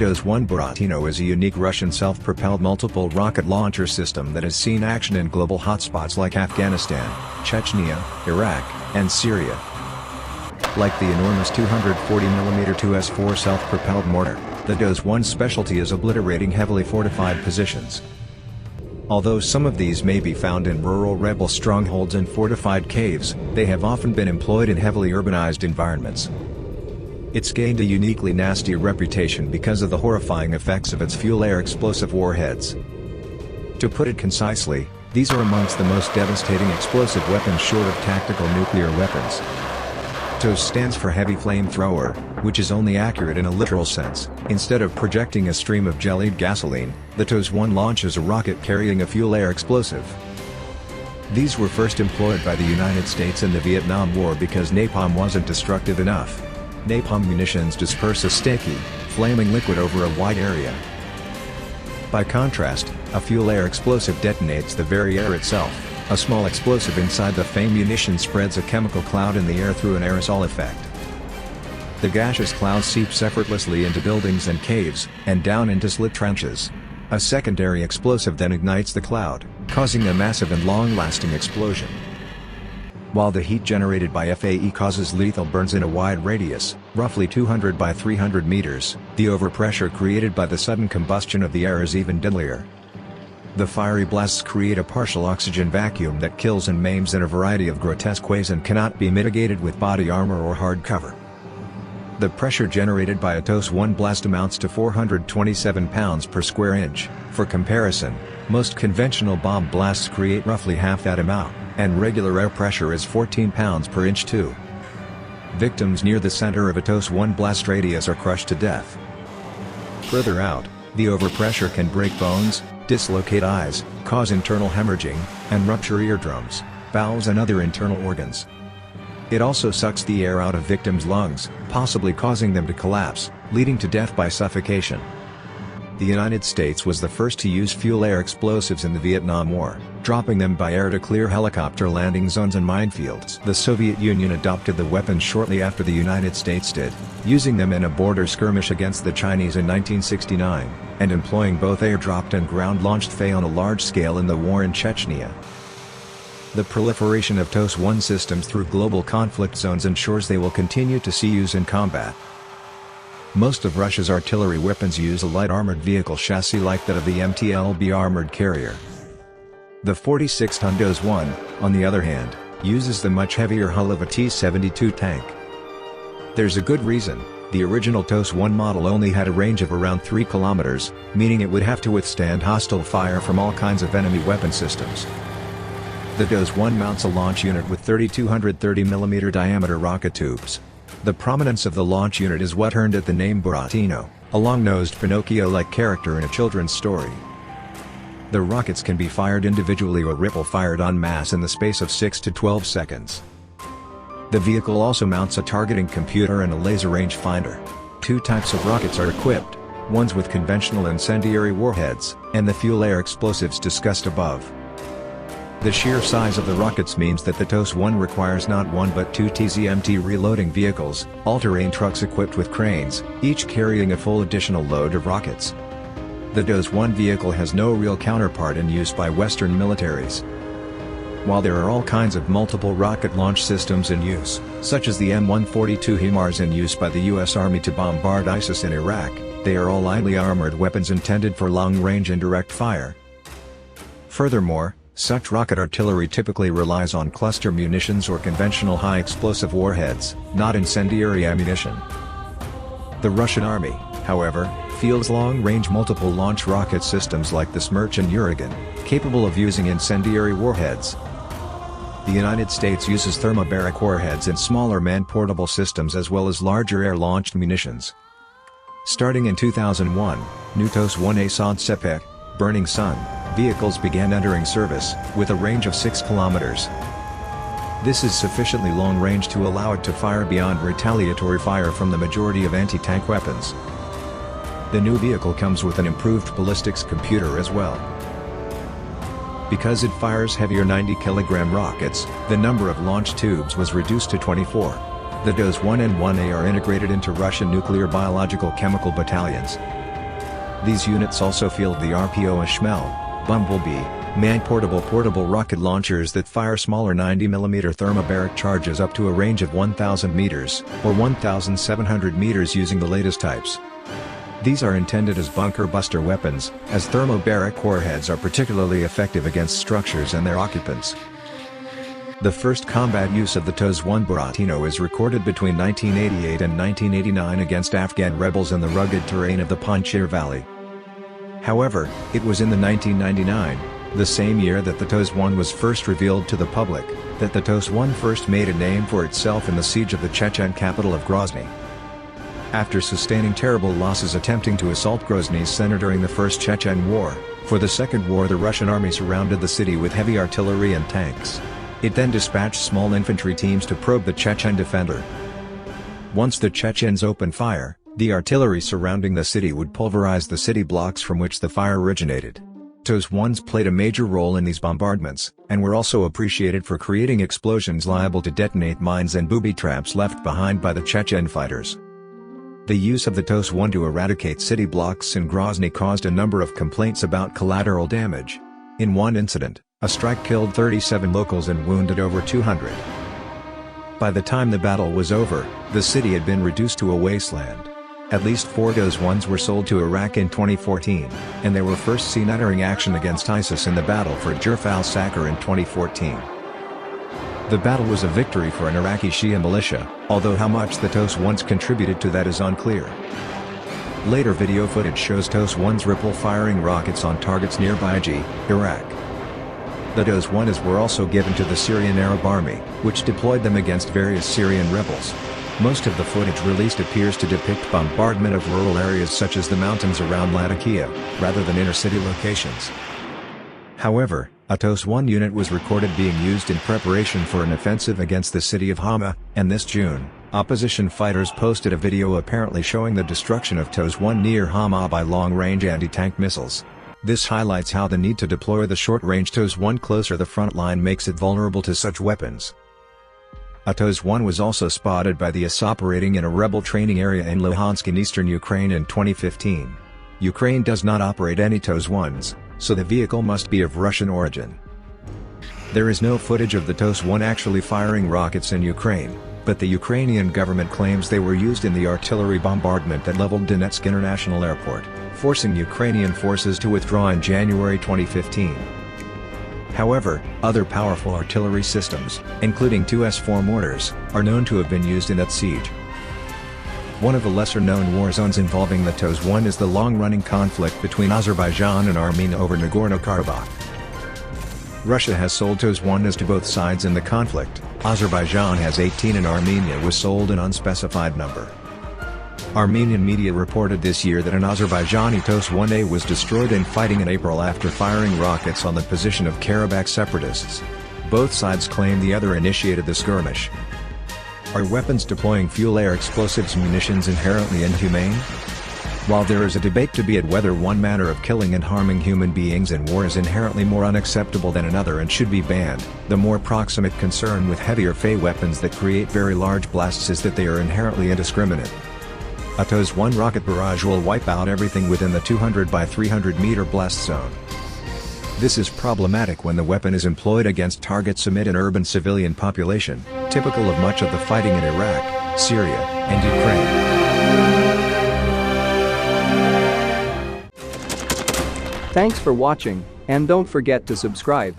TOS-1 Buratino is a unique Russian self-propelled multiple rocket launcher system that has seen action in global hotspots like Afghanistan, Chechnya, Iraq, and Syria. Like the enormous 240mm TOS-4 self-propelled mortar, the TOS-1's specialty is obliterating heavily fortified positions. Although some of these may be found in rural rebel strongholds and fortified caves, they have often been employed in heavily urbanized environments. It's gained a uniquely nasty reputation because of the horrifying effects of its fuel-air explosive warheads. To put it concisely, these are amongst the most devastating explosive weapons short of tactical nuclear weapons. TOS stands for Heavy Flamethrower, which is only accurate in a literal sense. Instead of projecting a stream of jellied gasoline, the TOS-1 launches a rocket carrying a fuel-air explosive. These were first employed by the United States in the Vietnam War because napalm wasn't destructive enough. Napalm munitions disperse a sticky, flaming liquid over a wide area. By contrast, a fuel-air explosive detonates the very air itself. A small explosive inside the flame munition spreads a chemical cloud in the air through an aerosol effect. The gaseous cloud seeps effortlessly into buildings and caves, and down into slit trenches. A secondary explosive then ignites the cloud, causing a massive and long-lasting explosion. While the heat generated by FAE causes lethal burns in a wide radius, roughly 200 by 300 meters, the overpressure created by the sudden combustion of the air is even deadlier. The fiery blasts create a partial oxygen vacuum that kills and maims in a variety of grotesque ways and cannot be mitigated with body armor or hard cover. The pressure generated by a TOS-1 blast amounts to 427 pounds per square inch. For comparison, most conventional bomb blasts create roughly half that amount, and regular air pressure is 14 pounds per inch too. Victims near the center of a TOS-1 blast radius are crushed to death. Further out, the overpressure can break bones, dislocate eyes, cause internal hemorrhaging, and rupture eardrums, valves and other internal organs. It also sucks the air out of victims' lungs, possibly causing them to collapse, leading to death by suffocation. The United States was the first to use fuel-air explosives in the Vietnam War, dropping them by air to clear helicopter landing zones and minefields. The Soviet Union adopted the weapons shortly after the United States did, using them in a border skirmish against the Chinese in 1969, and employing both air-dropped and ground-launched FAE on a large scale in the war in Chechnya. The proliferation of TOS-1 systems through global conflict zones ensures they will continue to see use in combat. Most of Russia's artillery weapons use a light armored vehicle chassis like that of the MTLB armored carrier. The 46-ton TOS-1, on the other hand, uses the much heavier hull of a T-72 tank. There's a good reason. The original TOS-1 model only had a range of around 3 kilometers, meaning it would have to withstand hostile fire from all kinds of enemy weapon systems. The TOS-1 mounts a launch unit with 3,230mm diameter rocket tubes. The prominence of the launch unit is what earned it the name Buratino, a long-nosed Pinocchio-like character in a children's story. The rockets can be fired individually or ripple-fired en masse in the space of 6 to 12 seconds. The vehicle also mounts a targeting computer and a laser rangefinder. Two types of rockets are equipped, ones with conventional incendiary warheads, and the fuel-air explosives discussed above. The sheer size of the rockets means that the TOS-1 requires not one but two TZMT reloading vehicles, all-terrain trucks equipped with cranes, each carrying a full additional load of rockets. The TOS-1 vehicle has no real counterpart in use by Western militaries. While there are all kinds of multiple rocket launch systems in use, such as the M142 HIMARS in use by the U.S. Army to bombard ISIS in Iraq, they are all lightly armored weapons intended for long-range indirect fire. Furthermore, such rocket artillery typically relies on cluster munitions or conventional high-explosive warheads, not incendiary ammunition. The Russian Army, however, fields long-range multiple-launch rocket systems like the Smerch and Uragan, capable of using incendiary warheads. The United States uses thermobaric warheads in smaller man-portable systems as well as larger air-launched munitions. Starting in 2001, new TOS-1 Assad Sepek, Burning Sun, vehicles began entering service, with a range of 6 kilometers. This is sufficiently long range to allow it to fire beyond retaliatory fire from the majority of anti-tank weapons. The new vehicle comes with an improved ballistics computer as well. Because it fires heavier 90-kilogram rockets, the number of launch tubes was reduced to 24. The TOS-1 and 1A are integrated into Russian nuclear biological chemical battalions. These units also field the RPO Shmel, Bumblebee, man-portable rocket launchers that fire smaller 90mm thermobaric charges up to a range of 1,000 meters, or 1,700 meters using the latest types. These are intended as bunker buster weapons, as thermobaric warheads are particularly effective against structures and their occupants. The first combat use of the TOS-1 Buratino is recorded between 1988 and 1989 against Afghan rebels in the rugged terrain of the Panjshir Valley. However, it was in the 1999, the same year that the TOS-1 was first revealed to the public, that the TOS-1 first made a name for itself in the siege of the Chechen capital of Grozny. After sustaining terrible losses attempting to assault Grozny's center during the First Chechen War, for the Second War the Russian army surrounded the city with heavy artillery and tanks. It then dispatched small infantry teams to probe the Chechen defender. Once the Chechens opened fire, the artillery surrounding the city would pulverize the city blocks from which the fire originated. TOS-1s played a major role in these bombardments, and were also appreciated for creating explosions liable to detonate mines and booby traps left behind by the Chechen fighters. The use of the TOS-1 to eradicate city blocks in Grozny caused a number of complaints about collateral damage. In one incident, a strike killed 37 locals and wounded over 200. By the time the battle was over, the city had been reduced to a wasteland. At least 4 TOS-1s were sold to Iraq in 2014, and they were first seen entering action against ISIS in the battle for Jurf al-Sakhr in 2014. The battle was a victory for an Iraqi Shia militia, although how much the TOS-1s contributed to that is unclear. Later video footage shows TOS-1s ripple-firing rockets on targets near Baiji, Iraq. The TOS-1s were also given to the Syrian Arab Army, which deployed them against various Syrian rebels. Most of the footage released appears to depict bombardment of rural areas such as the mountains around Latakia, rather than inner-city locations. However, a TOS-1 unit was recorded being used in preparation for an offensive against the city of Hama, and this June, opposition fighters posted a video apparently showing the destruction of TOS-1 near Hama by long-range anti-tank missiles. This highlights how the need to deploy the short-range TOS-1 closer the front line makes it vulnerable to such weapons. A TOS-1 was also spotted by the IS operating in a rebel training area in Luhansk in eastern Ukraine in 2015. Ukraine does not operate any TOS-1s, so the vehicle must be of Russian origin. There is no footage of the TOS-1 actually firing rockets in Ukraine, but the Ukrainian government claims they were used in the artillery bombardment that leveled Donetsk International Airport, forcing Ukrainian forces to withdraw in January 2015. However, other powerful artillery systems, including TOS-4 mortars, are known to have been used in that siege. One of the lesser-known war zones involving the TOS-1 is the long-running conflict between Azerbaijan and Armenia over Nagorno-Karabakh. Russia has sold TOS-1s to both sides in the conflict. Azerbaijan has 18 and Armenia was sold an unspecified number. Armenian media reported this year that an Azerbaijani TOS-1A was destroyed in fighting in April after firing rockets on the position of Karabakh separatists. Both sides claim the other initiated the skirmish. Are weapons deploying fuel-air explosives munitions inherently inhumane? While there is a debate to be had whether one manner of killing and harming human beings in war is inherently more unacceptable than another and should be banned, the more proximate concern with heavier Fey weapons that create very large blasts is that they are inherently indiscriminate. A TOS-1 rocket barrage will wipe out everything within the 200 by 300 meter blast zone. This is problematic when the weapon is employed against targets amid an urban civilian population, typical of much of the fighting in Iraq, Syria, and Ukraine. Thanks for watching, and don't forget to subscribe.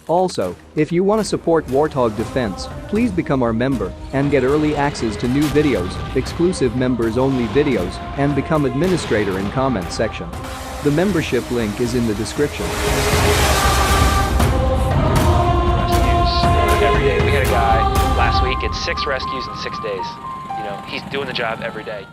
Also, if you want to support Warthog Defense, please become our member and get early access to new videos, exclusive members-only videos, and become administrator in comment section. The membership link is in the description. Rescues every day. We had a guy last week, it's 6 rescues in 6 days. You know, he's doing the job every day.